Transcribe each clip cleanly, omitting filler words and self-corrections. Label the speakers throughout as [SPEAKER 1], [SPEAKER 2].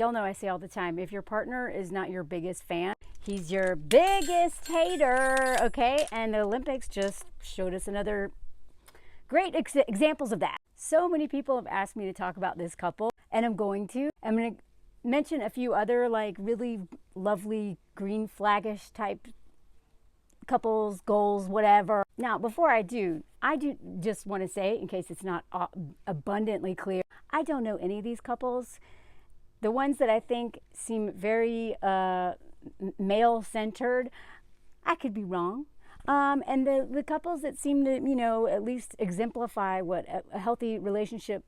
[SPEAKER 1] Y'all know I say all the time, if your partner is not your biggest fan, he's your biggest hater, okay? And the Olympics just showed us another great examples of that. So many people have asked me to talk about this couple, and I'm going to mention a few other like really lovely green flaggish type couples, goals, whatever. Now, before I do just want to say, in case it's not abundantly clear, I don't know any of these couples. The ones that I think seem very male-centered, I could be wrong. And the couples that seem to, at least exemplify what a healthy relationship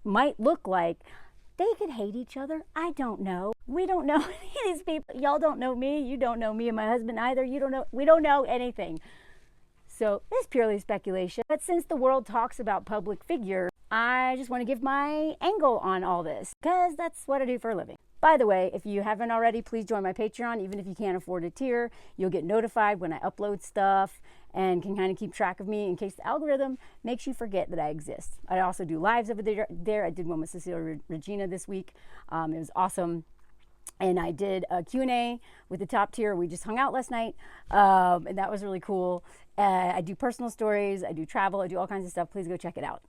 [SPEAKER 1] might look like, they could hate each other. I don't know. We don't know any of these people. Y'all don't know me. You don't know me and my husband either. We don't know anything. So it's purely speculation. But since the world talks about public figures, I just want to give my angle on all this because that's what I do for a living. By the way, if you haven't already, please join my Patreon. Even if you can't afford a tier, you'll get notified when I upload stuff and can kind of keep track of me in case the algorithm makes you forget that I exist. I also do lives over there. I did one with Cecilia Regina this week. It was awesome. And I did a Q&A with the top tier. We just hung out last night, and that was really cool. I do personal stories. I do travel. I do all kinds of stuff. Please go check it out.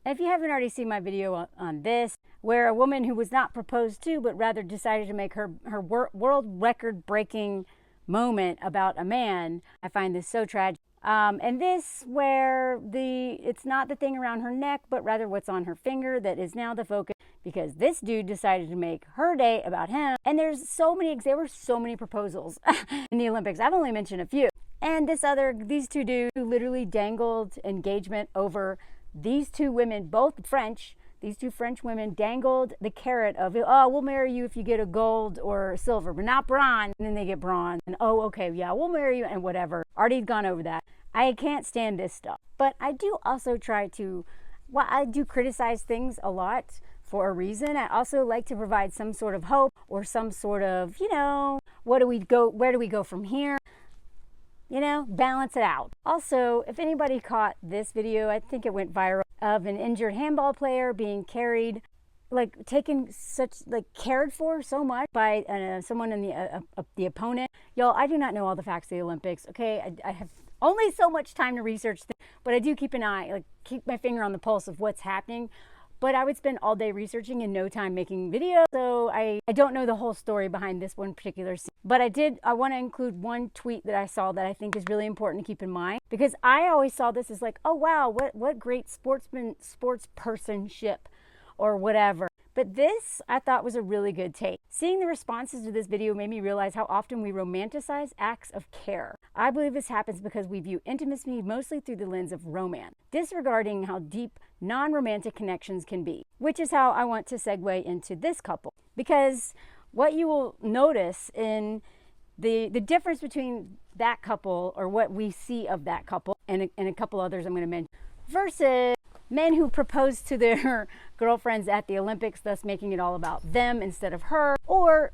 [SPEAKER 1] And if you haven't already seen my video on this, where a woman who was not proposed to, but rather decided to make her world record breaking moment about a man, I find this so tragic. And this where it's not the thing around her neck, but rather what's on her finger that is now the focus, because this dude decided to make her day about him. And there were so many proposals in the Olympics. I've only mentioned a few. And these two dudes who literally dangled engagement over these two women, both French. These two French women dangled the carrot of, oh, we'll marry you if you get a gold or silver, but not bronze. And then they get bronze. And oh, okay, yeah, we'll marry you and whatever. Already gone over that. I can't stand this stuff. But I do also I do criticize things a lot for a reason. I also like to provide some sort of hope or some sort of, where do we go from here? Balance it out. Also, if anybody caught this video, I think it went viral, of an injured handball player being carried, cared for so much by someone in the opponent. Y'all, I do not know all the facts of the Olympics, okay? I have only so much time to research things, but I do keep my finger on the pulse of what's happening. But I would spend all day researching and no time making videos. So I don't know the whole story behind this one particular scene. But I want to include one tweet that I saw that I think is really important to keep in mind. Because I always saw this as like, oh wow, what great sportspersonship or whatever. But this, I thought, was a really good take. Seeing the responses to this video made me realize how often we romanticize acts of care. I believe this happens because we view intimacy mostly through the lens of romance, disregarding how deep non-romantic connections can be, which is how I want to segue into this couple. Because what you will notice in the difference between that couple, or what we see of that couple, and a couple others I'm going to mention, versus men who propose to their girlfriends at the Olympics, thus making it all about them instead of her, or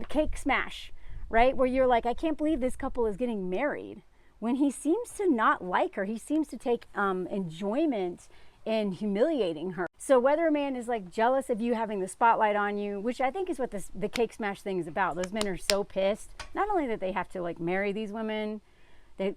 [SPEAKER 1] cake smash, right? Where you're like, I can't believe this couple is getting married, when he seems to not like her. He seems to take enjoyment in humiliating her. So whether a man is like jealous of you having the spotlight on you, which I think is what the cake smash thing is about. Those men are so pissed, not only that they have to marry these women,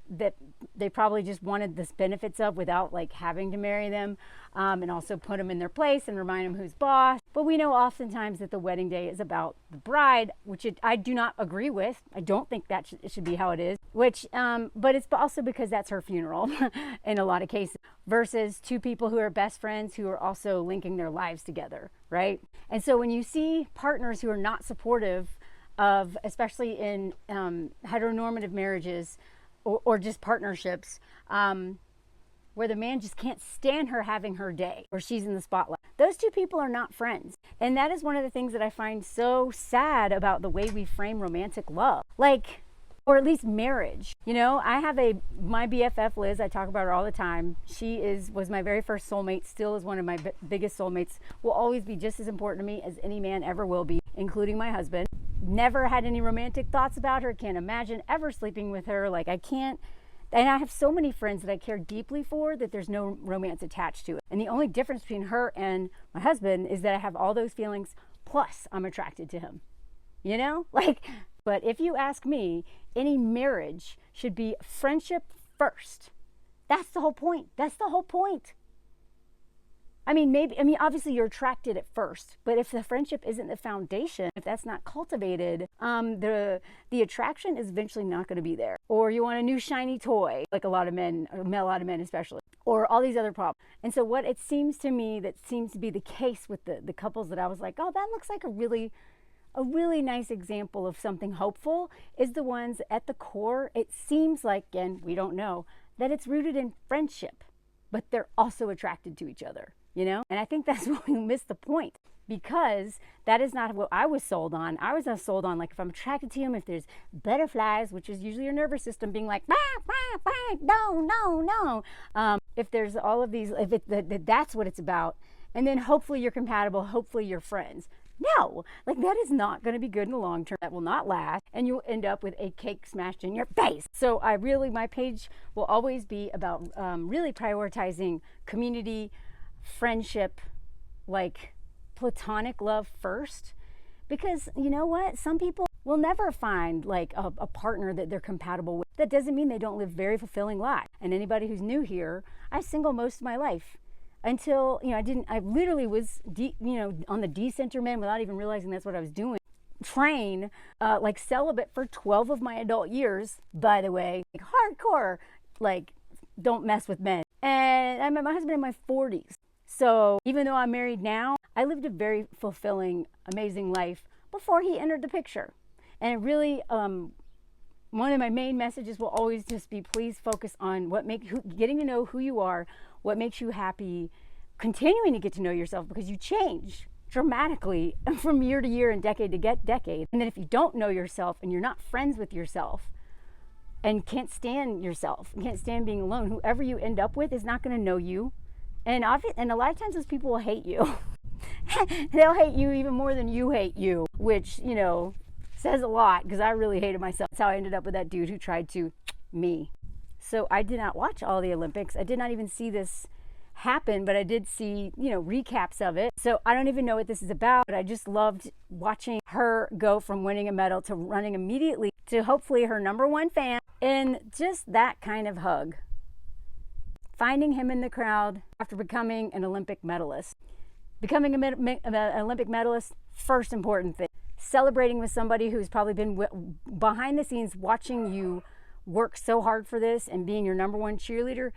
[SPEAKER 1] that they probably just wanted the benefits of without having to marry them, and also put them in their place and remind them who's boss. But we know oftentimes that the wedding day is about the bride, which I do not agree with. I don't think that it should be how it is. But it's also because that's her funeral in a lot of cases, versus two people who are best friends who are also linking their lives together, right? And so when you see partners who are not supportive of, especially in heteronormative marriages, or just partnerships, where the man just can't stand her having her day, or she's in the spotlight. Those two people are not friends. And that is one of the things that I find so sad about the way we frame romantic love. Or at least marriage. I have my BFF, Liz, I talk about her all the time. She was my very first soulmate, still is one of my biggest soulmates, will always be just as important to me as any man ever will be, including my husband. Never had any romantic thoughts about her, can't imagine ever sleeping with her. I can't. And I have so many friends that I care deeply for that there's no romance attached to it. And the only difference between her and my husband is that I have all those feelings plus I'm attracted to him. You know? Like, but if you ask me, any marriage should be friendship first. That's the whole point. That's the whole point. Obviously you're attracted at first, but if the friendship isn't the foundation, if that's not cultivated, the attraction is eventually not going to be there. Or you want a new shiny toy, like a lot of men especially, or all these other problems. And so what it seems to me that seems to be the case with the couples that I was like, oh, that looks like a really nice example of something hopeful, is the ones at the core, it seems like, and we don't know, that it's rooted in friendship, but they're also attracted to each other. You know? And I think that's where we miss the point, because that is not what I was sold on. I was sold on, like, if I'm attracted to him, if there's butterflies, which is usually your nervous system being like, bah, bah, bah, no. If there's all of these, that's what it's about. And then hopefully you're compatible, hopefully you're friends. No, like, that is not going to be good in the long term. That will not last, and you'll end up with a cake smashed in your face. So my page will always be about really prioritizing community, friendship, like platonic love first, because you know what, some people will never find like a partner that they're compatible with. That doesn't mean they don't live very fulfilling lives. And anybody who's new here, I was single most of my life until I literally was on the decenter men without even realizing that's what I was doing. Train like celibate for 12 of my adult years, by the way, like hardcore, like don't mess with men. And I met my husband in my 40s. So even though I'm married now, I lived a very fulfilling, amazing life before he entered the picture. And really, one of my main messages will always just be, please focus on getting to know who you are, what makes you happy, continuing to get to know yourself, because you change dramatically from year to year and decade to decade. And then if you don't know yourself and you're not friends with yourself and can't stand yourself, can't stand being alone, whoever you end up with is not going to know you. And a lot of times those people will hate you. They'll hate you even more than you hate you, which, says a lot, because I really hated myself. That's how I ended up with that dude who tried to me. So I did not watch all the Olympics. I did not even see this happen, but I did see, recaps of it. So I don't even know what this is about, but I just loved watching her go from winning a medal to running immediately to hopefully her number 1 fan, and just that kind of hug. Finding him in the crowd after becoming an Olympic medalist. Becoming an Olympic medalist, first important thing. Celebrating with somebody who's probably been behind the scenes watching you work so hard for this and being your number 1 cheerleader,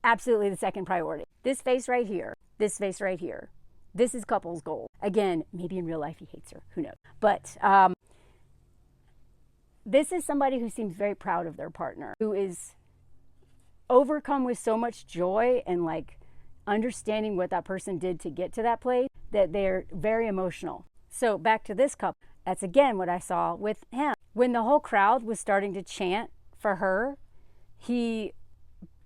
[SPEAKER 1] absolutely the second priority. This face right here, this face right here, this is couples gold. Again, maybe in real life he hates her, who knows. But this is somebody who seems very proud of their partner, who is overcome with so much joy and like understanding what that person did to get to that place, that they're very emotional. So back to this couple, that's again what I saw with him. When the whole crowd was starting to chant for her, he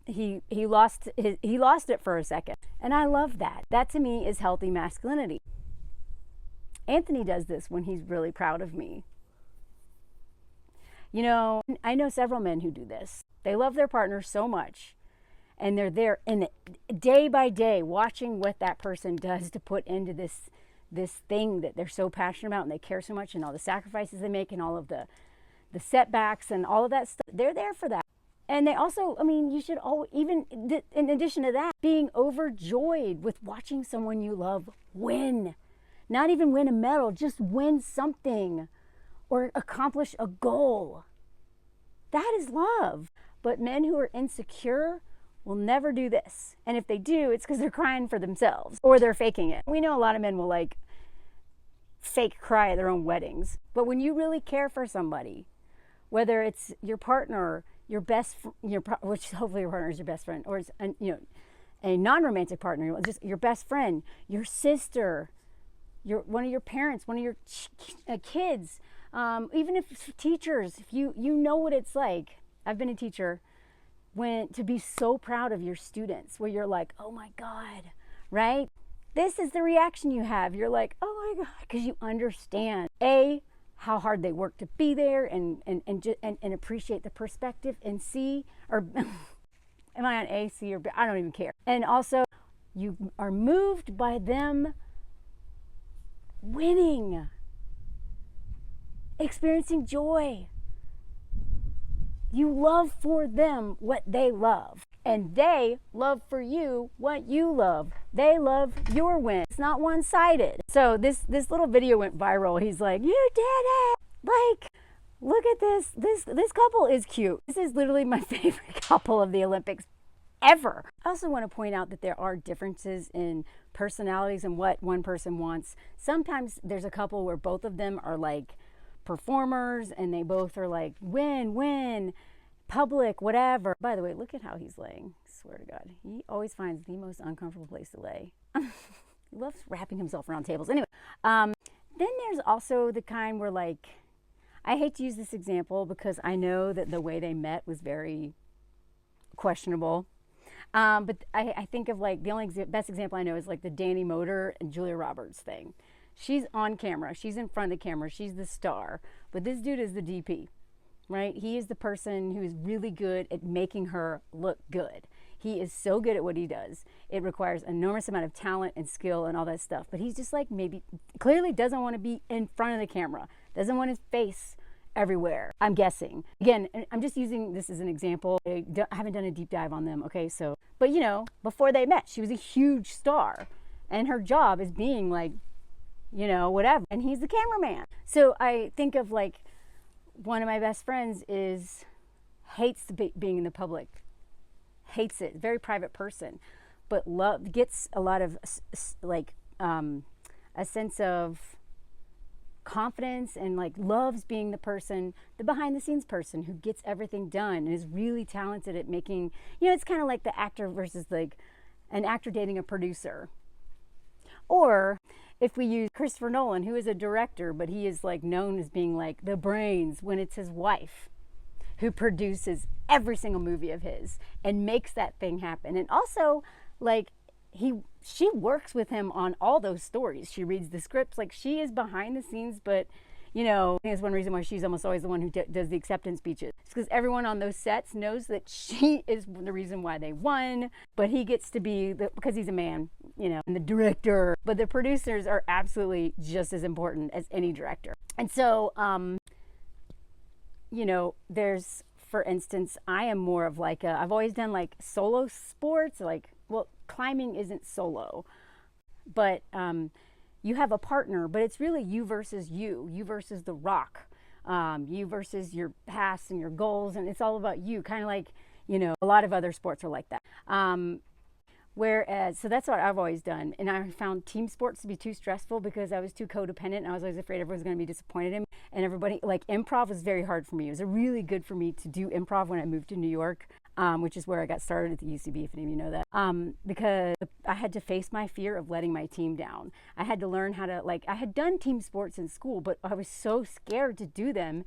[SPEAKER 1] lost it for a second. And I love that. That to me is healthy masculinity. Anthony does this when he's really proud of me. I know several men who do this. They love their partner so much, and they're there in day by day watching what that person does to put into this thing that they're so passionate about and they care so much, and all the sacrifices they make and all of the setbacks and all of that stuff. They're there for that. And they also, you should always, even in addition to that, being overjoyed with watching someone you love win. Not even win a medal, just win something or accomplish a goal. That is love. But men who are insecure will never do this. And if they do, it's because they're crying for themselves or they're faking it. We know a lot of men will like fake cry at their own weddings. But when you really care for somebody, whether it's your partner, your which hopefully your partner is your best friend, or it's a non-romantic partner, just your best friend, your sister, one of your parents, one of your kids, even if teachers, if you know what it's like. I've been a teacher, to be so proud of your students, where you're like, oh my God, right? This is the reaction you have. You're like, oh my God, because you understand how hard they work to be there, and appreciate the perspective, and C, or am I on A, C, or B? I don't even care. And also, you are moved by them winning, experiencing joy. You love for them what they love, and they love for you what you love. They love your win. It's not one-sided. So this little video went viral. He's like, you did it! Like, look at this. This couple is cute. This is literally my favorite couple of the Olympics ever. I also want to point out that there are differences in personalities and what one person wants. Sometimes there's a couple where both of them are like performers and they both are like win, public, whatever. By the way, look at how he's laying. I swear to God, he always finds the most uncomfortable place to lay. He loves wrapping himself around tables. Anyway, then there's also the kind where, like, I hate to use this example because I know that the way they met was very questionable. But I think of, like, the only best example I know is like the Danny Moder and Julia Roberts thing. She's on camera. She's in front of the camera. She's the star. But this dude is the DP, right? He is the person who is really good at making her look good. He is so good at what he does. It requires an enormous amount of talent and skill and all that stuff. But he's just like, maybe clearly doesn't want to be in front of the camera. Doesn't want his face everywhere, I'm guessing. Again, I'm just using this as an example. I haven't done a deep dive on them, okay? So, but you know, before they met, she was a huge star. And her job is being like, you know, whatever. And he's the cameraman. So I think of, like, one of my best friends hates being in the public. Hates it. Very private person. But gets a lot of, like, a sense of confidence and, like, loves being the behind the scenes person who gets everything done and is really talented at making, you know, it's kind of like the actor versus, like, an actor dating a producer. Or if we use Christopher Nolan, who is a director, but he is, like, known as being, like, the brains, when it's his wife who produces every single movie of his and makes that thing happen. And also, like, she works with him on all those stories. She reads the scripts. Like, she is behind the scenes, but, you know, I think that's one reason why she's almost always the one who does the acceptance speeches. It's because everyone on those sets knows that she is the reason why they won, but he gets to be, because he's a man, you know, and the director. But the producers are absolutely just as important as any director. And so, you know, there's, for instance, I am more of like I've always done like solo sports, like, well, climbing isn't solo, but you have a partner, but it's really you versus you versus the rock, you versus your past and your goals, and it's all about you, kind of like, you know, a lot of other sports are like that. Whereas, so that's what I've always done. And I found team sports to be too stressful because I was too codependent and I was always afraid everyone was going to be disappointed in me. And everybody, like, improv was very hard for me. It was really good for me to do improv when I moved to New York, which is where I got started at the UCB, if any of you know that. Because I had to face my fear of letting my team down. I had to learn how to, like, I had done team sports in school, but I was so scared to do them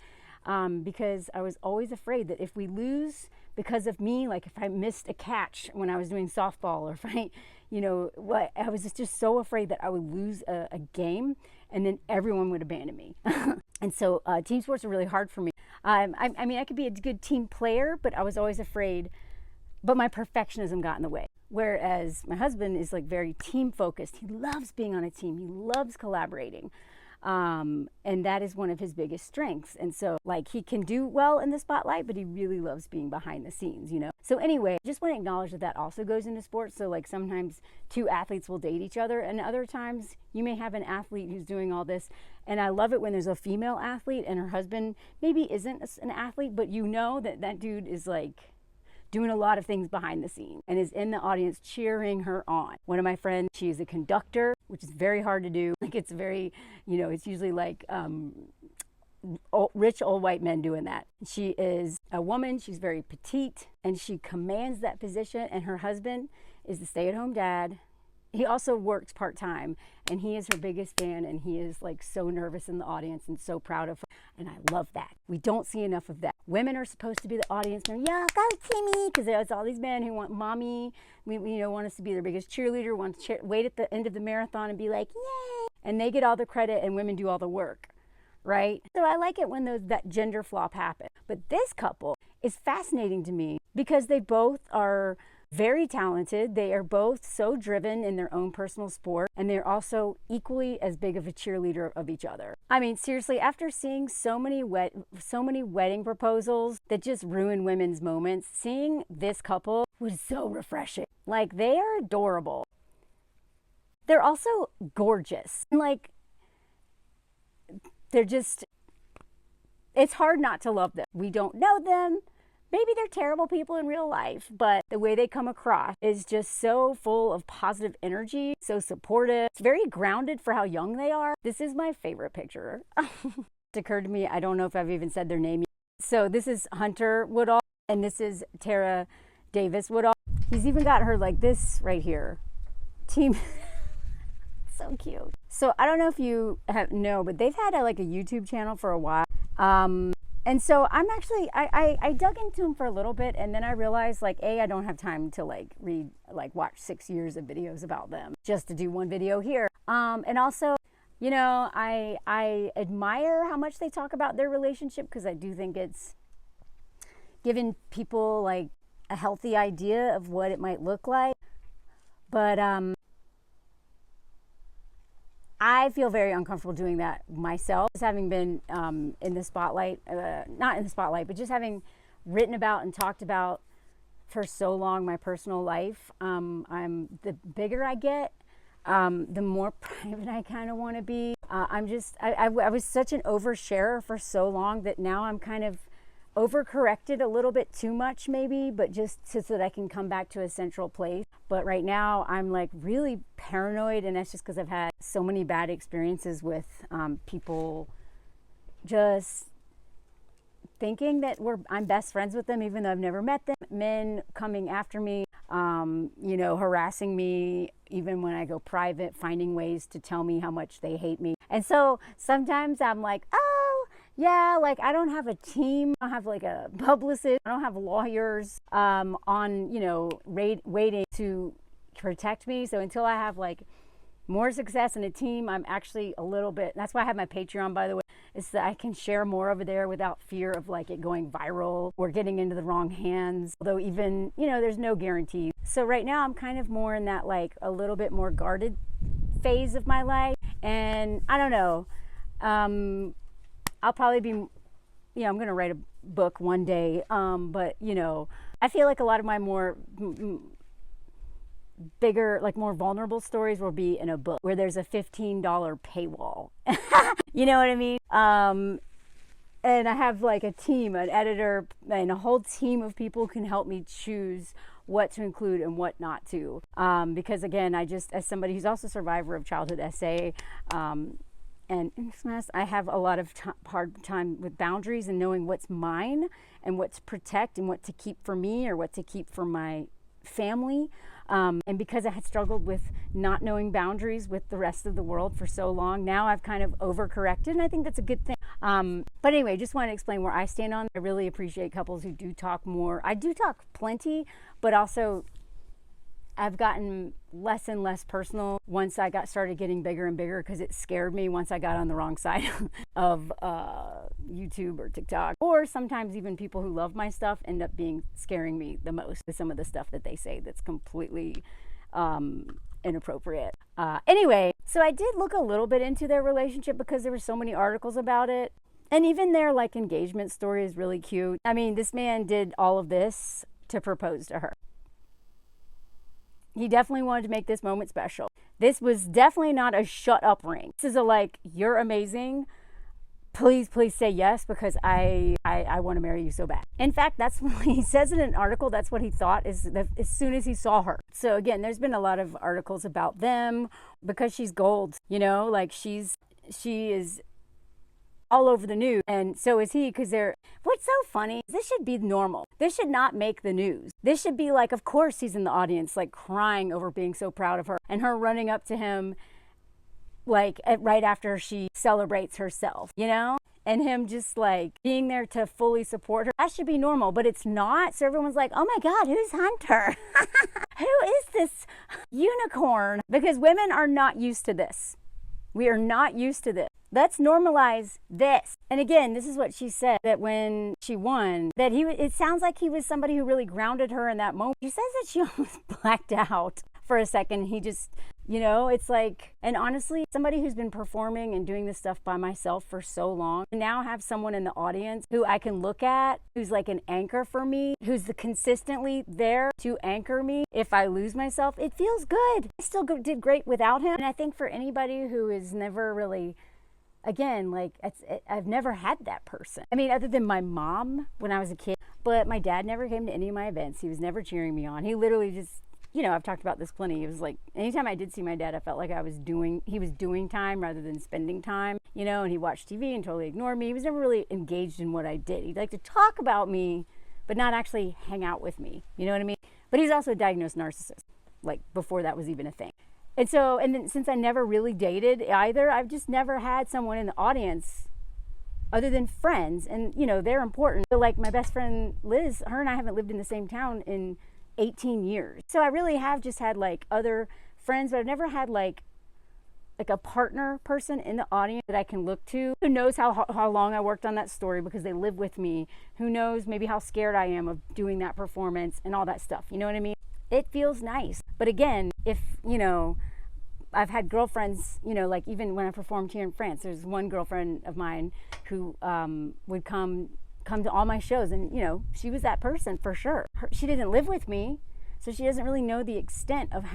[SPEAKER 1] because I was always afraid that if we lose because of me, like if I missed a catch when I was doing softball, or if I, you know, I was just so afraid that I would lose a game and then everyone would abandon me. And so team sports are really hard for me. I mean, I could be a good team player, but I was always afraid, but my perfectionism got in the way. Whereas my husband is like very team focused. He loves being on a team. He loves collaborating. And that is one of his biggest strengths. And so, like, he can do well in the spotlight, but he really loves being behind the scenes, you know? So anyway, I just want to acknowledge that that also goes into sports. So, like, sometimes two athletes will date each other, and other times you may have an athlete who's doing all this. And I love it when there's a female athlete and her husband maybe isn't an athlete, but you know that that dude is, like, doing a lot of things behind the scenes and is in the audience cheering her on. One of my friends, she is a conductor, which is very hard to do. Like, it's very, you know, it's usually like rich old white men doing that. She is a woman, she's very petite, and she commands that position, and her husband is the stay-at-home dad. He also works part-time, and he is her biggest fan, and he is, like, so nervous in the audience and so proud of her, and I love that. We don't see enough of that. Women are supposed to be the audience, and yeah, go Timmy, because there's all these men who want mommy, you know, want us to be their biggest cheerleader, want to wait at the end of the marathon and be like, yay, and they get all the credit, and women do all the work, right? So I like it when that gender flop happens. But this couple is fascinating to me because they both are very talented. They are both so driven in their own personal sport, and they're also equally as big of a cheerleader of each other. I mean, seriously, after seeing so many wedding proposals that just ruin women's moments, seeing this couple was so refreshing. Like, they are adorable. They're also gorgeous. Like, they're just, it's hard not to love them. We don't know them. Maybe they're terrible people in real life, but the way they come across is just so full of positive energy, so supportive. It's very grounded for how young they are. This is my favorite picture. It occurred to me, I don't know if I've even said their name yet. So this is Hunter Woodhall, and this is Davis-Woodhall. He's even got her like this right here. Team. So cute. So I don't know if you know, but they've had like a YouTube channel for a while. And so I'm actually, I dug into them for a little bit, and then I realized, like, I don't have time to watch 6 years of videos about them just to do one video here. And also, you know, I admire how much they talk about their relationship, because I do think it's given people like a healthy idea of what it might look like. But I feel very uncomfortable doing that myself, just having been in the spotlight, not in the spotlight, but just having written about and talked about for so long my personal life. The bigger I get, the more private I kind of want to be. I was such an oversharer for so long that now I'm kind of overcorrected a little bit too much maybe, but just so that I can come back to a central place. But right now I'm like really paranoid, and that's just because I've had so many bad experiences with people just thinking that I'm best friends with them even though I've never met them. Men coming after me, you know, harassing me even when I go private, finding ways to tell me how much they hate me. And so sometimes I'm like, oh yeah, like I don't have a team, I don't have like a publicist, I don't have lawyers on, you know, waiting to protect me. So until I have like more success in a team, I'm actually a little bit, that's why I have my Patreon, by the way, is that I can share more over there without fear of like it going viral or getting into the wrong hands. Although even, you know, there's no guarantee. So right now I'm kind of more in that like a little bit more guarded phase of my life. And I don't know, I'll probably be, you know, I'm going to write a book one day. But, you know, I feel like a lot of my more bigger, like more vulnerable stories will be in a book where there's a $15 paywall. You know what I mean? And I have like a team, an editor, and a whole team of people can help me choose what to include and what not to. Because again, I just, as somebody who's also a survivor of childhood SA, and I have a lot of hard time with boundaries and knowing what's mine and what to protect and what to keep for me or what to keep for my family. And because I had struggled with not knowing boundaries with the rest of the world for so long, now I've kind of overcorrected, and I think that's a good thing. But anyway, just want to explain where I stand on it. I really appreciate couples who do talk more. I do talk plenty, but also I've gotten less and less personal once I started getting bigger and bigger, because it scared me once I got on the wrong side of YouTube or TikTok. Or sometimes even people who love my stuff end up scaring me the most with some of the stuff that they say that's completely inappropriate. Anyway, so I did look a little bit into their relationship because there were so many articles about it. And even their like engagement story is really cute. I mean, this man did all of this to propose to her. He definitely wanted to make this moment special. This was definitely not a shut up ring. This is a like, you're amazing. Please say yes, because I want to marry you so bad. In fact, that's what he says in an article. That's what he thought as soon as he saw her. So again, there's been a lot of articles about them because she's gold, you know, like she is all over the news, and so is he, because what's so funny, this should be normal. This should not make the news. This should be like, of course he's in the audience, like crying over being so proud of her, and her running up to him like right after she celebrates herself, you know? And him just like being there to fully support her. That should be normal, but it's not. So everyone's like, oh my God, who's Hunter? Who is this unicorn? Because women are not used to this. We are not used to this. Let's normalize this. And again, this is what she said, that when she won, that it sounds like he was somebody who really grounded her in that moment. She says that she almost blacked out for a second. He just, it's like, and honestly, somebody who's been performing and doing this stuff by myself for so long, now have someone in the audience who I can look at, who's like an anchor for me, who's consistently there to anchor me if I lose myself. It feels good. I still did great without him. And I think for anybody who is never really, again, like, I've never had that person. I mean, other than my mom when I was a kid, but my dad never came to any of my events. He was never cheering me on. He literally just, I've talked about this plenty. It was like, anytime I did see my dad, I felt like he was doing time rather than spending time, and he watched TV and totally ignored me. He was never really engaged in what I did. He'd like to talk about me, but not actually hang out with me. You know what I mean? But he's also a diagnosed narcissist, like before that was even a thing. And then since I never really dated either, I've just never had someone in the audience other than friends. And, they're important. But like my best friend Liz, her and I haven't lived in the same town in 18 years. So I really have just had like other friends, but I've never had like a partner person in the audience that I can look to, who knows how long I worked on that story because they live with me, who knows maybe how scared I am of doing that performance and all that stuff. You know what I mean? It feels nice. But again, if, I've had girlfriends, like even when I performed here in France, there's one girlfriend of mine who would come to all my shows, and, she was that person for sure. She didn't live with me, so she doesn't really know the extent of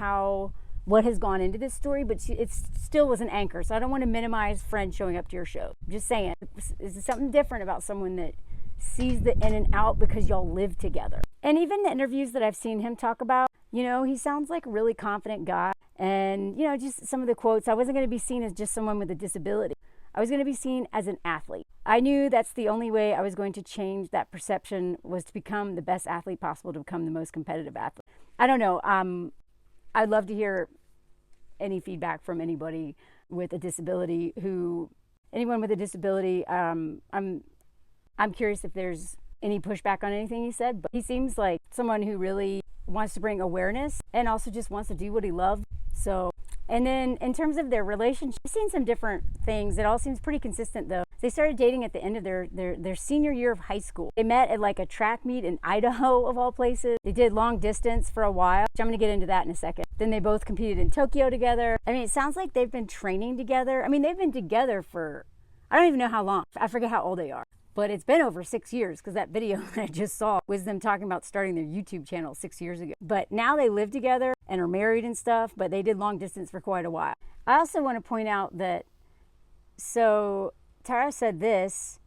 [SPEAKER 1] what has gone into this story, but it still was an anchor. So I don't want to minimize friends showing up to your show. Just saying, it's something different about someone that sees the in and out because y'all live together. And even the interviews that I've seen him talk about, he sounds like a really confident guy. And, just some of the quotes, I wasn't going to be seen as just someone with a disability. I was going to be seen as an athlete. I knew that's the only way I was going to change that perception, was to become the best athlete possible, to become the most competitive athlete. I don't know. I'd love to hear any feedback from anybody with a disability anyone with a disability. I'm curious if there's any pushback on anything he said, but he seems like someone who really wants to bring awareness and also just wants to do what he loves. So, and then in terms of their relationship, I've seen some different things. It all seems pretty consistent though. They started dating at the end of their senior year of high school. They met at like a track meet in Idaho of all places. They did long distance for a while, which I'm going to get into that in a second. Then they both competed in Tokyo together. I mean, it sounds like they've been training together. I mean, they've been together for, I don't even know how long. I forget how old they are. But it's been over 6 years, because that video that I just saw was them talking about starting their YouTube channel 6 years ago. But now they live together and are married and stuff, but they did long distance for quite a while. I also want to point out that, so Tara said this,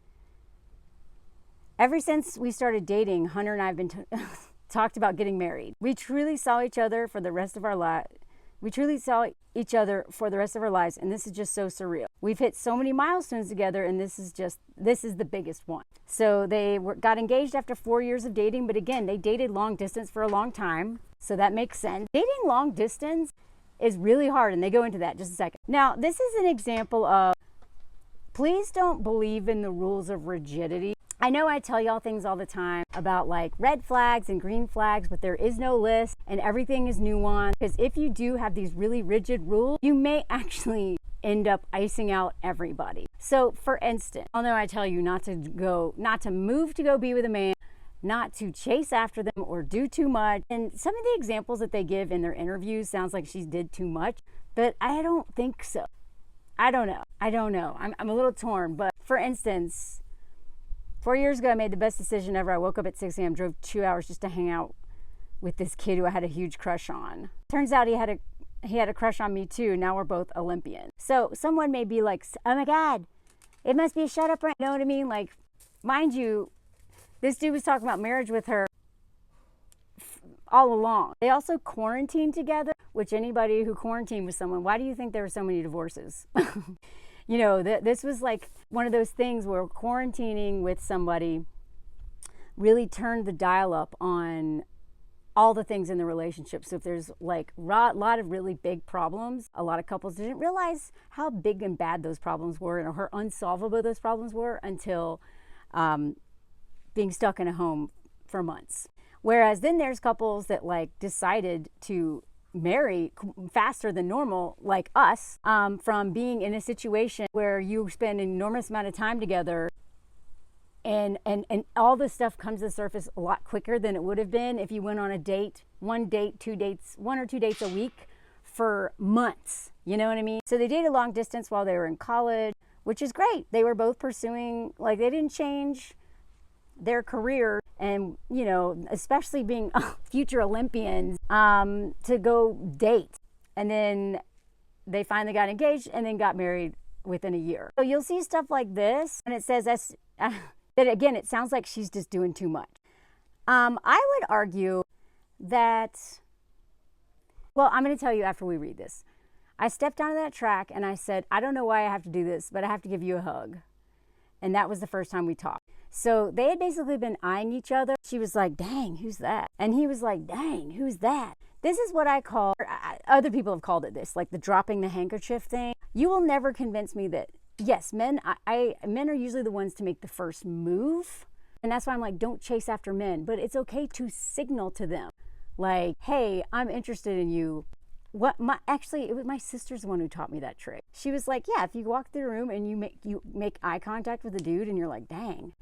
[SPEAKER 1] ever since we started dating, Hunter and I have been talked about getting married. We truly saw each other for the rest of our lives. We truly saw each other for the rest of our lives, and this is just so surreal. We've hit so many milestones together, and this is the biggest one. So they got engaged after 4 years of dating, but again, they dated long distance for a long time, so that makes sense. Dating long distance is really hard, and they go into that in just a second. Now, this is an example of, please don't believe in the rules of rigidity. I know I tell y'all things all the time about like red flags and green flags, but there is no list and everything is nuanced, because if you do have these really rigid rules, you may actually end up icing out everybody. So for instance, although I tell you not to move to go be with a man, not to chase after them or do too much. And some of the examples that they give in their interviews sounds like she did too much, but I don't think so. I don't know. I'm a little torn, but for instance, 4 years ago, I made the best decision ever. I woke up at 6 a.m., drove 2 hours just to hang out with this kid who I had a huge crush on. Turns out he had a crush on me too. Now we're both Olympians. So someone may be like, oh my God, it must be a shut up, right? You know what I mean? Like, mind you, this dude was talking about marriage with her all along. They also quarantined together, which anybody who quarantined with someone, why do you think there were so many divorces? This was like one of those things where quarantining with somebody really turned the dial up on all the things in the relationship. So if there's like a lot of really big problems, a lot of couples didn't realize how big and bad those problems were, and how unsolvable those problems were until being stuck in a home for months. Whereas then there's couples that like decided to marry faster than normal, like us, from being in a situation where you spend an enormous amount of time together, and all this stuff comes to the surface a lot quicker than it would have been if you went on a date, one or two dates a week for months. You know what I mean? So they dated long distance while they were in college, which is great. They were both pursuing, like, they didn't change their career, and, you know, especially being future Olympians, to go date. And then they finally got engaged and then got married within a year. So you'll see stuff like this, and it says that again, it sounds like she's just doing too much. I would argue that, well, I'm going to tell you after we read this. I stepped onto that track and I said, I don't know why I have to do this, but I have to give you a hug. And that was the first time we talked. So they had basically been eyeing each other. She was like, dang, who's that? And he was like, dang, who's that? This is what I call, other people have called it this, like the dropping the handkerchief thing. You will never convince me that, yes, men are usually the ones to make the first move. And that's why I'm like, don't chase after men. But it's okay to signal to them, like, hey, I'm interested in you. Actually, it was my sister's the one who taught me that trick. She was like, yeah, if you walk through the room and you make eye contact with a dude and you're like, dang,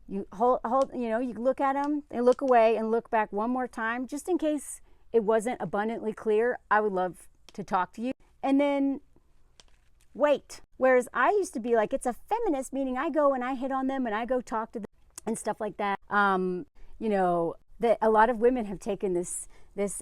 [SPEAKER 1] you hold, you know, you look at him and look away and look back one more time, just in case it wasn't abundantly clear. I would love to talk to you. And then wait. Whereas I used to be like, it's a feminist, meaning I go and I hit on them and I go talk to them and stuff like that. You know, that a lot of women have taken this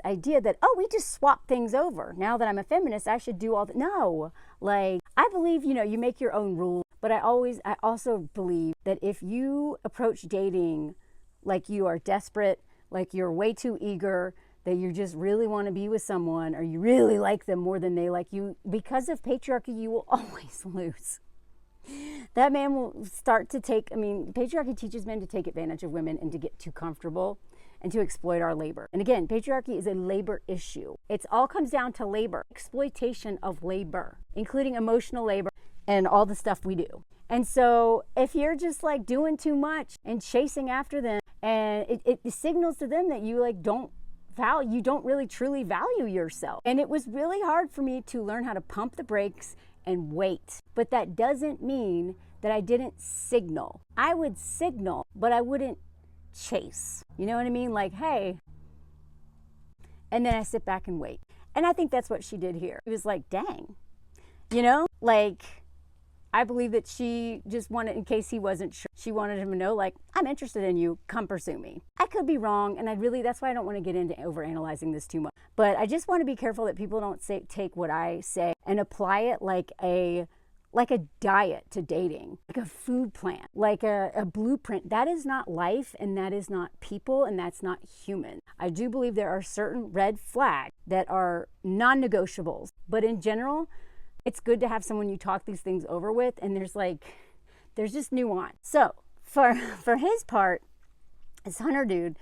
[SPEAKER 1] idea that, oh, we just swap things over. Now that I'm a feminist, I should do all that. No, like, I believe, you know, you make your own rules, but I also believe that if you approach dating like you are desperate, like you're way too eager, that you just really want to be with someone, or you really like them more than they like you, because of patriarchy, you will always lose. That man will start to patriarchy teaches men to take advantage of women and to get too comfortable and to exploit our labor. And again, patriarchy is a labor issue. It all comes down to labor, exploitation of labor, including emotional labor and all the stuff we do. And so if you're just like doing too much and chasing after them, and it signals to them that you like don't really truly value yourself. And it was really hard for me to learn how to pump the brakes and wait. But that doesn't mean that I didn't signal. I would signal, but I wouldn't chase. You know what I mean? Like, hey. And then I sit back and wait. And I think that's what she did here. It was like, dang. You know, like, I believe that she just wanted, in case he wasn't sure, she wanted him to know, like, I'm interested in you, come pursue me. I could be wrong, and that's why I don't want to get into overanalyzing this too much. But I just want to be careful that people don't take what I say and apply it like a diet to dating, like a food plan, like a blueprint. That is not life, and that is not people, and that's not human. I do believe there are certain red flags that are non-negotiables, but in general, it's good to have someone you talk these things over with, and there's just nuance. So for his part, this Hunter dude,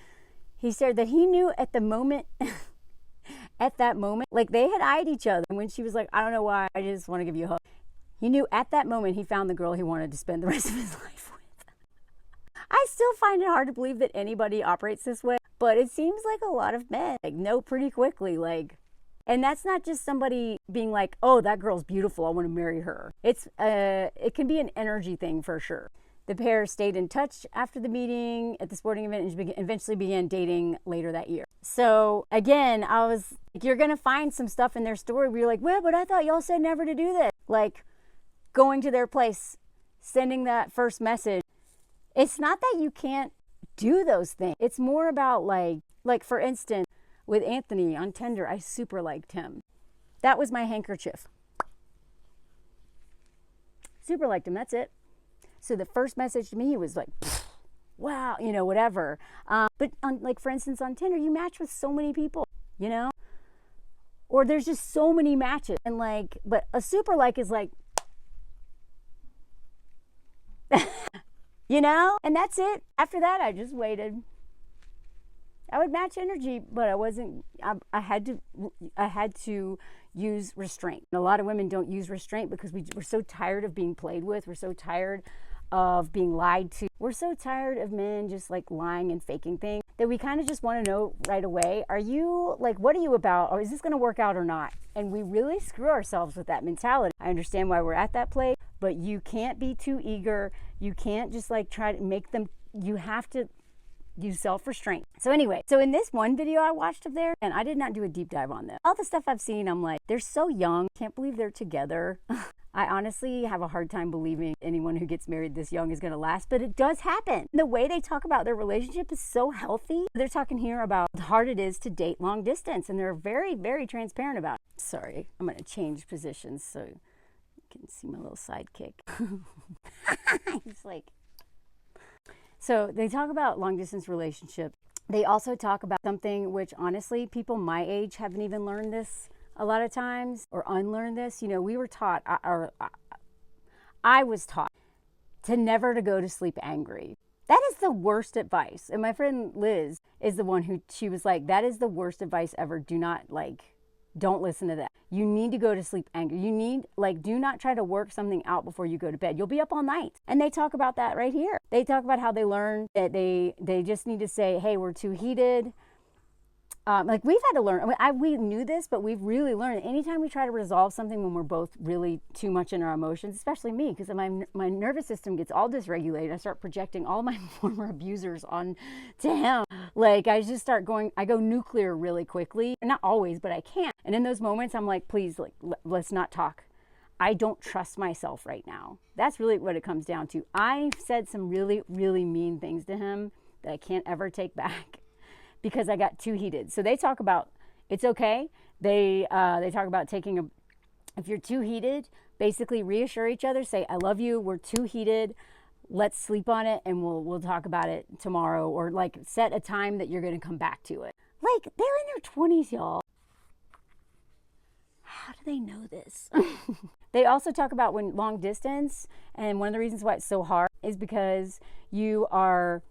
[SPEAKER 1] he said that he knew at that moment, like they had eyed each other. And when she was like, I don't know why, I just want to give you a hug. He knew at that moment he found the girl he wanted to spend the rest of his life with. I still find it hard to believe that anybody operates this way, but it seems like a lot of men know pretty quickly, like. And that's not just somebody being like, oh, that girl's beautiful, I want to marry her. It can be an energy thing for sure. The pair stayed in touch after the meeting at the sporting event and eventually began dating later that year. So again, I was like, you're going to find some stuff in their story where you're like, well, but I thought y'all said never to do this. Like going to their place, sending that first message. It's not that you can't do those things. It's more about like for instance, with Anthony on Tinder, I super liked him. That was my handkerchief. Super liked him, that's it. So the first message to me was like, wow, you know, whatever. But for instance, on Tinder, you match with so many people, you know? Or there's just so many matches. And but a super like is like, you know? And that's it. After that, I just waited. I would match energy, but I had to use restraint. And a lot of women don't use restraint because we're so tired of being played with. We're so tired of being lied to. We're so tired of men just like lying and faking things that we kind of just want to know right away. Are you, like, what are you about? Or is this going to work out or not? And we really screw ourselves with that mentality. I understand why we're at that place, but you can't be too eager. You can't just like try to make them, you have to use self-restraint. So anyway, so in this one video I watched of theirs, and I did not do a deep dive on them. All the stuff I've seen, I'm like, they're so young. Can't believe they're together. I honestly have a hard time believing anyone who gets married this young is going to last, but it does happen. The way they talk about their relationship is so healthy. They're talking here about how hard it is to date long distance, and they're very, very transparent about it. Sorry, I'm going to change positions so you can see my little sidekick. He's like... So they talk about long distance relationships. They also talk about something which honestly, people my age haven't even learned this a lot of times or unlearned this. You know, we were taught, I was taught to never to go to sleep angry. That is the worst advice. And my friend Liz is the one who, she was like, that is the worst advice ever. Do not don't listen to that. You need to go to sleep angry. You need, do not try to work something out before you go to bed. You'll be up all night. And they talk about that right here. They talk about how they learned that they just need to say, hey, we're too heated. We've had to learn, we knew this, but we've really learned anytime we try to resolve something when we're both really too much in our emotions, especially me, because my nervous system gets all dysregulated. I start projecting all my former abusers on to him. I just start I go nuclear really quickly. Not always, but I can't. And in those moments, I'm like, please, let's not talk. I don't trust myself right now. That's really what it comes down to. I've said some really, really mean things to him that I can't ever take back, because I got too heated. So they talk about, it's okay. They talk about if you're too heated, basically reassure each other, say, I love you, we're too heated, let's sleep on it and we'll talk about it tomorrow, or set a time that you're gonna come back to it. They're in their 20s, y'all. How do they know this? They also talk about when long distance, and one of the reasons why it's so hard is because you are,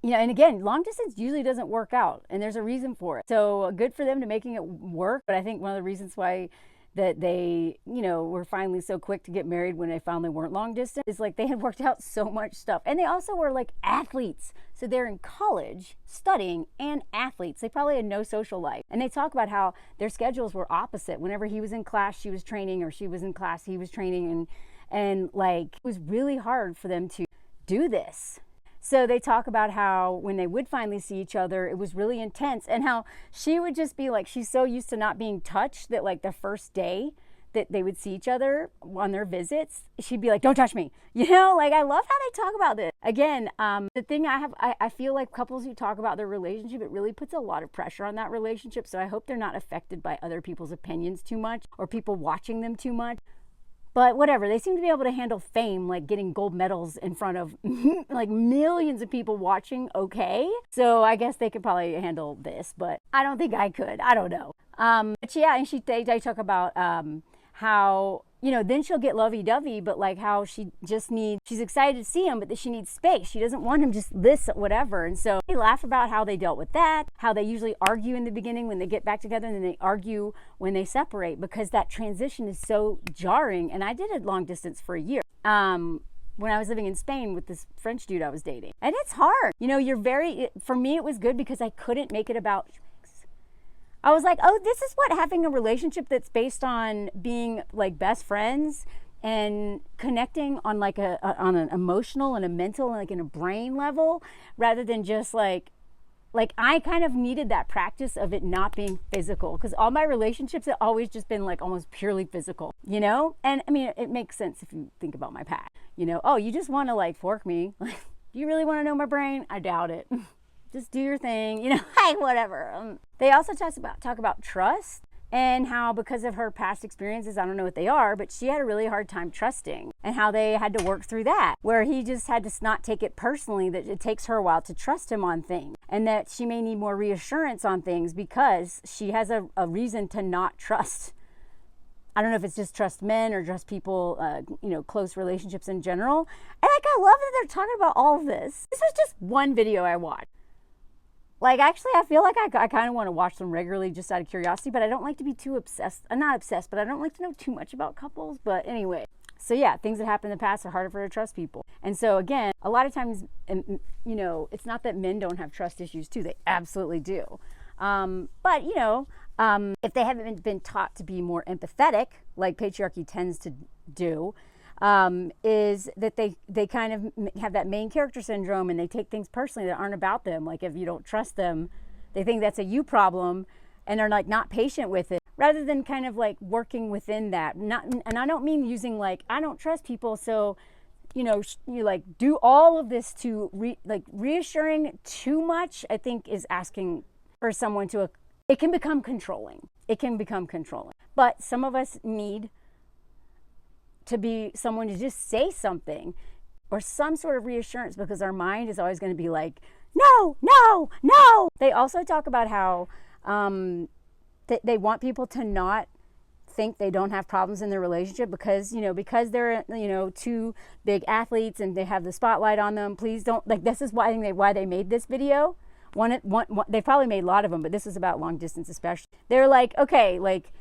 [SPEAKER 1] and again, long distance usually doesn't work out, and there's a reason for it. So good for them to making it work. But I think one of the reasons why that they, were finally so quick to get married when they finally weren't long distance is they had worked out so much stuff. And they also were athletes. So they're in college studying and athletes. They probably had no social life. And they talk about how their schedules were opposite. Whenever he was in class, she was training, or she was in class, he was training. And it was really hard for them to do this. So they talk about how when they would finally see each other, it was really intense, and how she would just be she's so used to not being touched that the first day that they would see each other on their visits, she'd be like, don't touch me. I love how they talk about this. Again, the thing I feel like couples who talk about their relationship, it really puts a lot of pressure on that relationship. So I hope they're not affected by other people's opinions too much, or people watching them too much. But whatever, they seem to be able to handle fame, getting gold medals in front of millions of people watching, okay? So I guess they could probably handle this, but I don't think I could. I don't know. But yeah, and they talk about how, then she'll get lovey-dovey, but how she's excited to see him, but that she needs space. She doesn't want him just this, whatever. And so they laugh about how they dealt with that, how they usually argue in the beginning when they get back together, and then they argue when they separate, because that transition is so jarring. And I did a long distance for a year. When I was living in Spain with this French dude I was dating. And it's hard. For me, it was good because I couldn't make it about, I was like, oh, this is what having a relationship that's based on being best friends and connecting on on an emotional and a mental and in a brain level, rather than just I kind of needed that practice of it not being physical, because all my relationships have always just been almost purely physical, And I mean, it makes sense if you think about my past, oh, you just want to fork me. Do you really want to know my brain? I doubt it. Just do your thing, hey, whatever. They also talk about trust, and how because of her past experiences, I don't know what they are, but she had a really hard time trusting, and how they had to work through that, where he just had to not take it personally, that it takes her a while to trust him on things, and that she may need more reassurance on things because she has a reason to not trust. I don't know if it's just trust men or just people, close relationships in general. And I love that they're talking about all of this. This was just one video I watched. Actually, I feel I kind of want to watch them regularly just out of curiosity, but I don't like to be too obsessed. I'm not obsessed, but I don't like to know too much about couples. But anyway, So yeah, things that happened in the past are harder for her to trust people. And so again, a lot of times, it's not that men don't have trust issues too. They absolutely do. But if they haven't been taught to be more empathetic, like patriarchy tends to do, is that they kind of have that main character syndrome, and they take things personally that aren't about them. Like if you don't trust them, they think that's a you problem, and they're like not patient with it, rather than kind of like working within that. And I don't mean using like, I don't trust people, so you like do all of this to reassuring too much, I think, is asking for someone to, it can become controlling. But some of us need to be someone to just say something or some sort of reassurance, because our mind is always going to be like, no, no, no. They also talk about how they want people to not think they don't have problems in their relationship because they're two big athletes and they have the spotlight on them. Please don't, like, this is why they made this video. One, they probably made a lot of them, but this is about long distance especially. They're like, okay, like,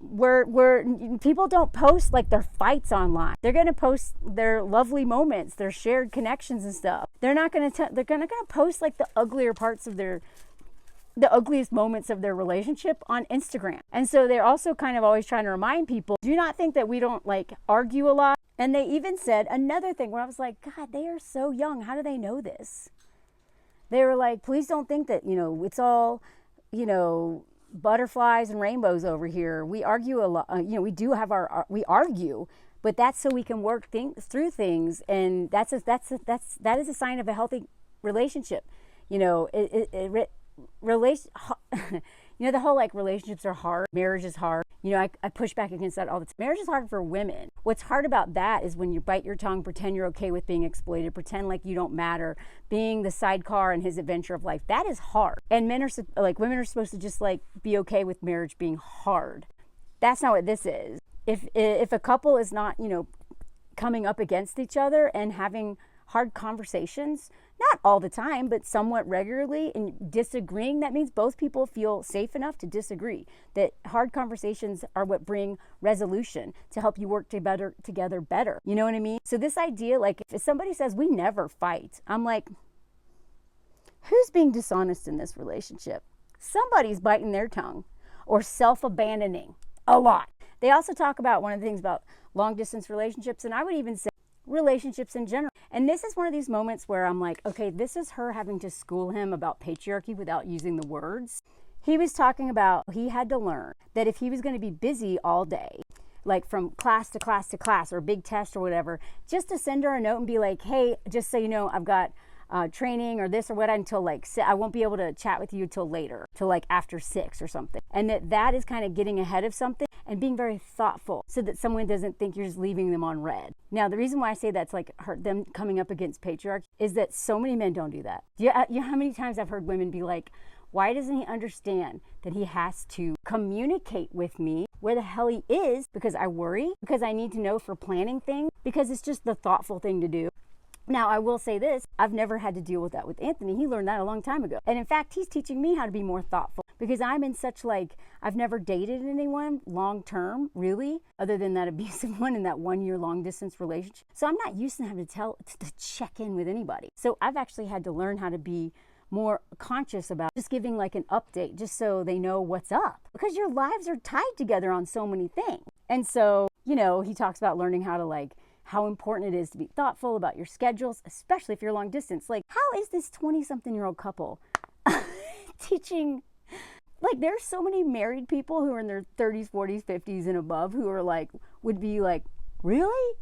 [SPEAKER 1] we're people don't post like their fights online. They're going to post their lovely moments, their shared connections and stuff. They're not going to they're going to post like the uglier parts of the ugliest moments of their relationship on Instagram. And so they're also kind of always trying to remind people, do not think that we don't like argue a lot. And they even said another thing where I was like, God, they are so young. How do they know this? They were like, please don't think that, it's all, butterflies and rainbows over here. We argue a lot. We do have we argue, but that's so we can work through things. And that is a sign of a healthy relationship. The whole like relationships are hard, marriage is hard. I push back against that all the time. Marriage is hard for women. What's hard about that is when you bite your tongue, pretend you're okay with being exploited, pretend like you don't matter, being the sidecar in his adventure of life. That is hard. And women are supposed to just like be okay with marriage being hard. That's not what this is. If a couple is not, coming up against each other and having hard conversations, not all the time, but somewhat regularly, and disagreeing, that means both people feel safe enough to disagree. That hard conversations are what bring resolution to help you work together better. You know what I mean? So this idea, like if somebody says we never fight, I'm like, who's being dishonest in this relationship? Somebody's biting their tongue or self-abandoning a lot. They also talk about one of the things about long distance relationships, and I would even say relationships in general. And this is one of these moments where I'm like, okay, this is her having to school him about patriarchy without using the words. He was talking about he had to learn that if he was going to be busy all day, like from class to class to class or a big test or whatever, just to send her a note and be like, hey, just so you know, I've got training or this or what until like, I won't be able to chat with you till later, till like after 6 or something. And that is kind of getting ahead of something and being very thoughtful so that someone doesn't think you're just leaving them on red. Now, the reason why I say that's like them coming up against patriarchy is that so many men don't do that. You know how many times I've heard women be like, why doesn't he understand that he has to communicate with me where the hell he is? Because I worry, because I need to know for planning things, because it's just the thoughtful thing to do. Now, I will say this, I've never had to deal with that with Anthony. He learned that a long time ago. And in fact, he's teaching me how to be more thoughtful because I'm in such like, I've never dated anyone long term, really, other than that abusive one in that 1 year long distance relationship. So I'm not used to having to check in with anybody. So I've actually had to learn how to be more conscious about just giving like an update just so they know what's up, because your lives are tied together on so many things. And so, he talks about learning how to like, how important it is to be thoughtful about your schedules, especially if you're long distance. Like, how is this 20-something-year-old couple teaching? Like, there's so many married people who are in their 30s, 40s, 50s, and above who are like, would be like, really?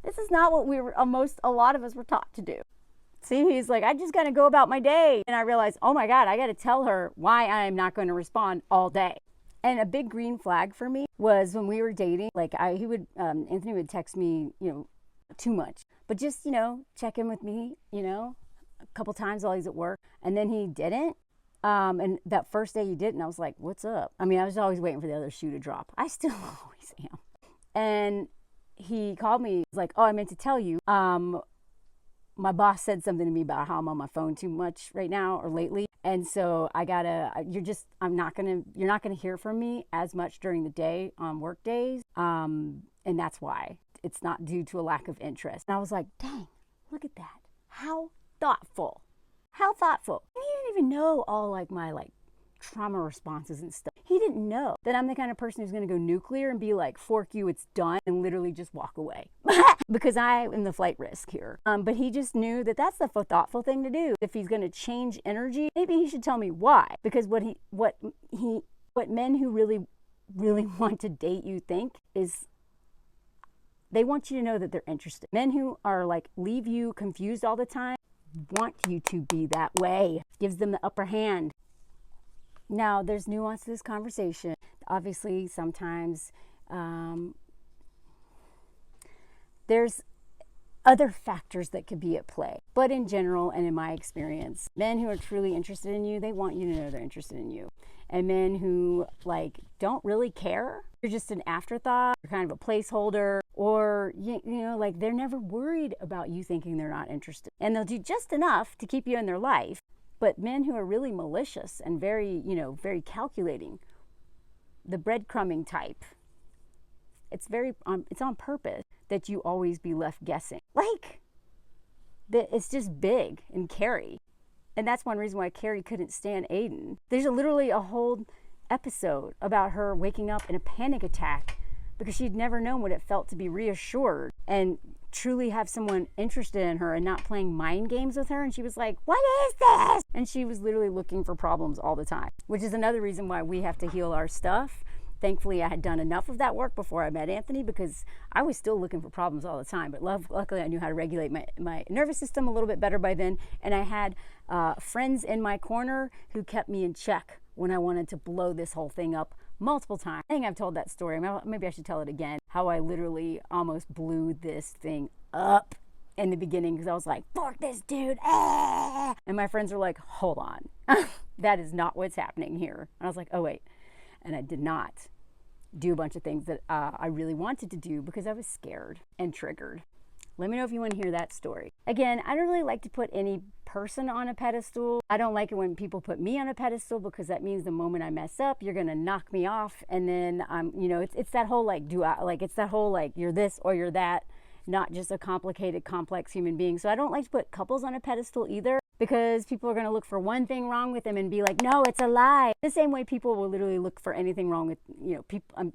[SPEAKER 1] This is not what a lot of us were taught to do. See, he's like, I just got to go about my day. And I realized, oh my God, I got to tell her why I'm not going to respond all day. And a big green flag for me was when we were dating, like Anthony would text me, too much, but just, check in with me, a couple times while he's at work. And then he didn't. And that first day he didn't, I was like, what's up? I mean, I was always waiting for the other shoe to drop. I still always am. And he called me, he's like, oh, I meant to tell you, my boss said something to me about how I'm on my phone too much right now or lately. And so you're not going to hear from me as much during the day on work days. And that's why. It's not due to a lack of interest. And I was like, dang, look at that. How thoughtful. How thoughtful. And he didn't even know all like my like trauma responses and stuff. He didn't know that I'm the kind of person who's going to go nuclear and be like, fork you, it's done, and literally just walk away. Because I am the flight risk here. But he just knew that that's the thoughtful thing to do. If he's going to change energy, maybe he should tell me why. Because what men who really want to date you think is they want you to know that they're interested. Men who are like leave you confused all the time want you to be that way. Gives them the upper hand. Now, there's nuance to this conversation. Obviously, sometimes there's other factors that could be at play. But in general, and in my experience, men who are truly interested in you, they want you to know they're interested in you. And men who like don't really care, you're just an afterthought, you're kind of a placeholder, or you know, like they're never worried about you thinking they're not interested. And they'll do just enough to keep you in their life. But men who are really malicious and very, very calculating, the breadcrumbing type, it's on purpose that you always be left guessing. Like, it's just big in Carrie. And that's one reason why Carrie couldn't stand Aiden. There's literally a whole episode about her waking up in a panic attack because she'd never known what it felt to be reassured and truly have someone interested in her and not playing mind games with her. And she was like, what is this? And she was literally looking for problems all the time, which is another reason why we have to heal our stuff. Thankfully, I had done enough of that work before I met Anthony because I was still looking for problems all the time. But luckily, I knew how to regulate my nervous system a little bit better by then. And I had friends in my corner who kept me in check when I wanted to blow this whole thing up multiple times. I think I've told that story. Maybe I should tell it again. How I literally almost blew this thing up in the beginning because I was like, fork this dude. Ah! And my friends were like, hold on. That is not what's happening here. And I was like, oh, wait. And I did not do a bunch of things that I really wanted to do because I was scared and triggered. Let me know if you want to hear that story. Again, I don't really like to put any person on a pedestal. I don't like it when people put me on a pedestal because that means the moment I mess up, you're going to knock me off. And then it's that whole it's that whole like you're this or you're that, not just a complicated, complex human being. So I don't like to put couples on a pedestal either because people are going to look for one thing wrong with them and be like, no, it's a lie. The same way people will literally look for anything wrong with,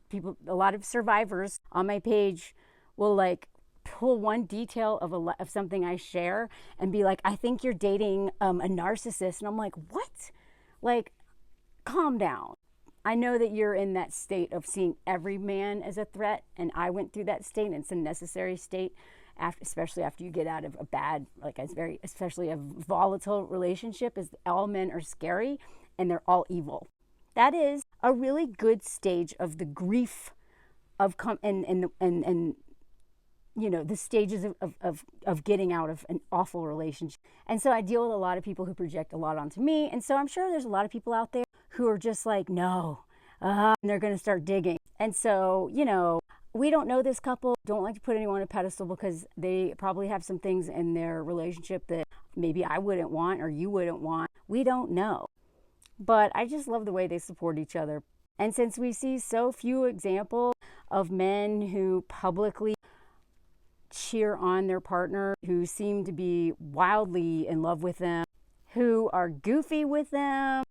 [SPEAKER 1] people, a lot of survivors on my page will like pull one detail of something I share and be like, I think you're dating a narcissist. And I'm like, what? Like, calm down. I know that you're in that state of seeing every man as a threat, and I went through that state, and it's a necessary state, especially after you get out of a bad, especially a volatile relationship, is all men are scary, and they're all evil. That is a really good stage of the grief of the stages of getting out of an awful relationship. And so I deal with a lot of people who project a lot onto me. And so I'm sure there's a lot of people out there who are just like, no, and they're going to start digging. And so, we don't know this couple. Don't like to put anyone on a pedestal because they probably have some things in their relationship that maybe I wouldn't want or you wouldn't want. We don't know. But I just love the way they support each other. And since we see so few examples of men who publicly cheer on their partner, who seem to be wildly in love with them, who are goofy with them,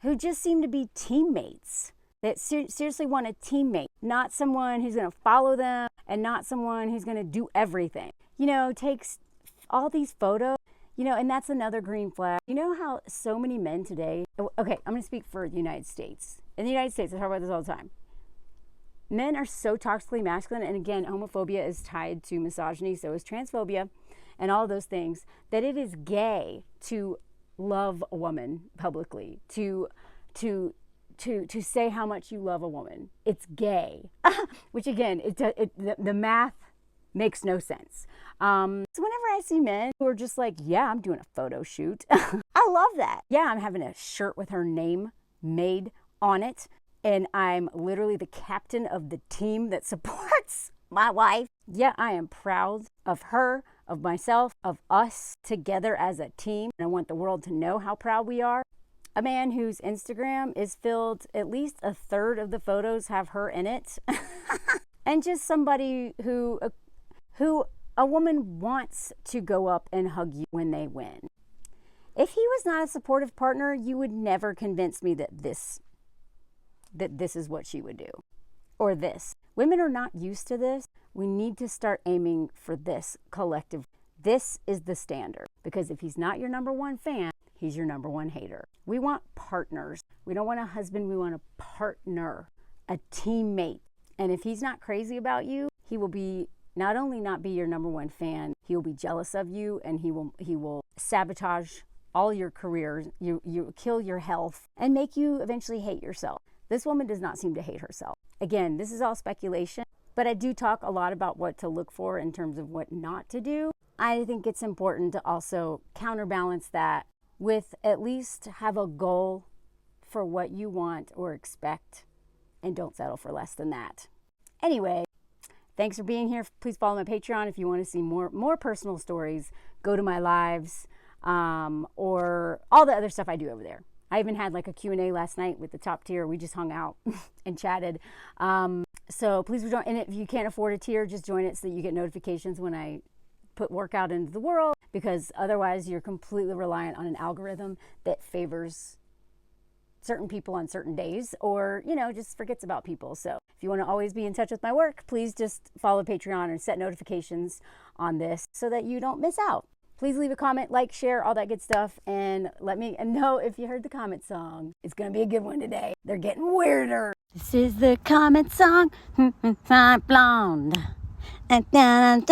[SPEAKER 1] who just seem to be teammates, that seriously want a teammate, not someone who's going to follow them and not someone who's going to do everything. Takes all these photos, and that's another green flag. You know how so many men today, okay, I'm going to speak for the United States. In the United States, I talk about this all the time. Men are so toxically masculine, and again, homophobia is tied to misogyny, so is transphobia, and all those things, that it is gay to love a woman publicly, to say how much you love a woman. It's gay, which again, the math makes no sense. So whenever I see men who are just like, yeah, I'm doing a photo shoot, I love that. Yeah, I'm having a shirt with her name made on it, and I'm literally the captain of the team that supports my wife. Yeah, I am proud of her, of myself, of us together as a team. And I want the world to know how proud we are. A man whose Instagram is filled, at least a third of the photos have her in it. and just somebody who a woman wants to go up and hug you when they win. If he was not a supportive partner, you would never convince me that this is what she would do, or this. Women are not used to this. We need to start aiming for this collective. This is the standard, because if he's not your number one fan, he's your number one hater. We want partners. We don't want a husband. We want a partner, a teammate. And if he's not crazy about you, he will be not only not be your number one fan, he will be jealous of you, and he will sabotage all your careers, you kill your health, and make you eventually hate yourself. This woman does not seem to hate herself. Again, this is all speculation, but I do talk a lot about what to look for in terms of what not to do. I think it's important to also counterbalance that with at least have a goal for what you want or expect, and don't settle for less than that. Anyway, thanks for being here. Please follow my Patreon if you want to see more personal stories. Go to my lives, or all the other stuff I do over there. I even had like a Q&A last night with the top tier. We just hung out and chatted. So please join. And if you can't afford a tier, just join it so that you get notifications when I put work out into the world, because otherwise you're completely reliant on an algorithm that favors certain people on certain days, or, just forgets about people. So if you want to always be in touch with my work, please just follow Patreon and set notifications on this so that you don't miss out. Please leave a comment, like, share, all that good stuff, and let me know if you heard the comment song. It's going to be a good one today. They're getting weirder. This is the comment song, I'm blonde. And blonde.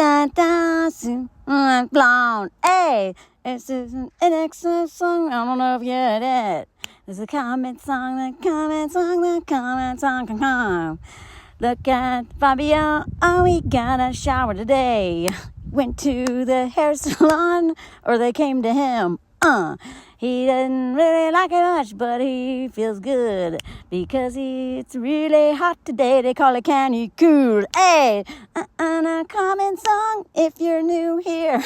[SPEAKER 1] Hey, this is an excellent song. I don't know if you heard it. It's a comment song, the comment song, the comment song. Come. Look at Fabio. Oh, he got a shower today. Went to the hair salon, or they came to him. He didn't really like it much, but he feels good because it's really hot today. They call it canicule. Hey, a comment song if you're new here.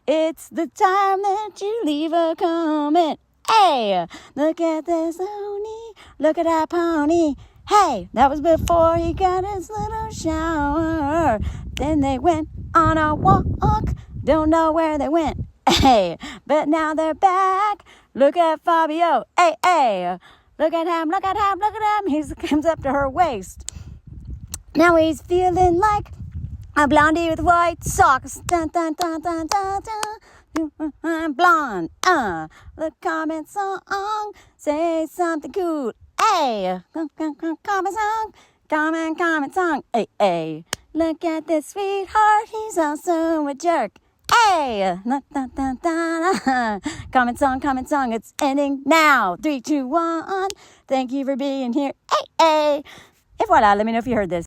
[SPEAKER 1] It's the time that you leave a comment. Hey, look at this pony. Look at that pony. Hey, that was before he got his little shower. Then they went on a walk. Don't know where they went. Hey, but now they're back. Look at Fabio. Hey, hey. Look at him, look at him, look at him. He comes up to her waist. Now he's feeling like a blondie with white socks. Dun, dun, dun, dun, dun, dun. I'm blonde. The comment song. Say something cool. Hey, comment song. Comment song. Hey, hey. Look at this sweetheart. He's also a jerk. Hey, comment song, it's ending now. 3, 2, 1. Thank you for being here. Hey, hey. Et voilà, let me know if you heard this.